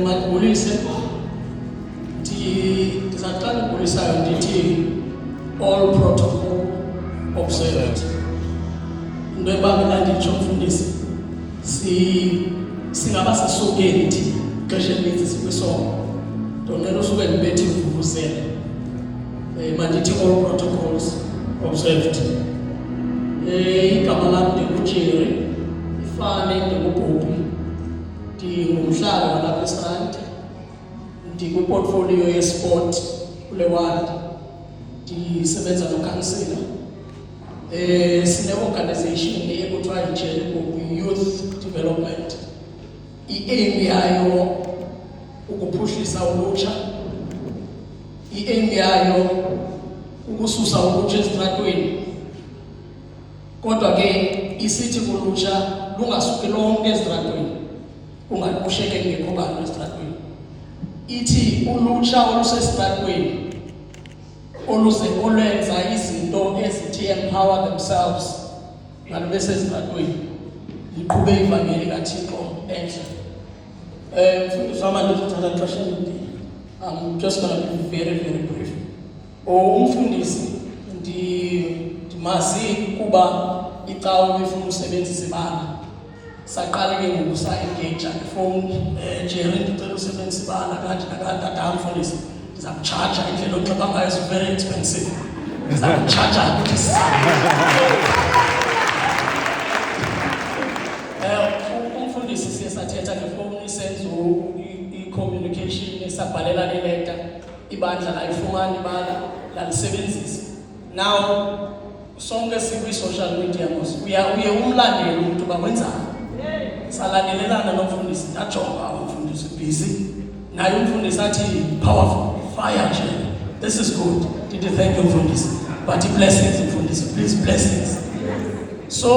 Makubulise ndizaqala ukubulisayo ndithi all protocol observed. Into ebangela nditsho mfundisi singaba sisukeni thina ixesha elininzi sikwisongo ndonela usuke ndibethi ivuvuzela mandithi all protocols observed. Igama lam ndinguJerry ifane ndingubhubhi ndingumhlali walapha eSrandi ndikwiportfolio yesport kule ward ndisebenza nokhansila. Sine-organization ekuthiwa yiJerry Youth Development. I-aim yayo ukuphuhlisa ulutsha, i-aim yayo ukususa ulutsha ezitratweni, kodwa ke isithi kulutsha lungasuki lonke ezitratweni kungakushiyeke kungekho bantu ezitratweni. Ithi ulutsha olusesitratweni olwenza izinto ezithi empower themselves ngalu besezitratweni liqhube ivangeli kaThixo enhle. I'm just going to be very, very brief. Umfundisi ndimazi kuba icawa befuna usebenzisa ibala saqala ke ngokusa-engage ifowuni Jerry ndicela usebenzisa ibala kanje nakatata mfundisi ndiza kutshaja indlela onxiba ngayo is very expensive ndiza kutshaja ukuthi umfundisi siye sathetha ngefowuni senza i-communication sabhalela leleta ibandla layifumana ibala lalisebenzisa. Now sonke sikwi-social media mos uye umlandeli umuntu uba wenzani, salandelelana nomfundisi ndajonga umfundisi busy naye umfundisi athi powerful fire nje, this is good. Did you thank you mfundisi, but blessings mfundisi, please blessings. So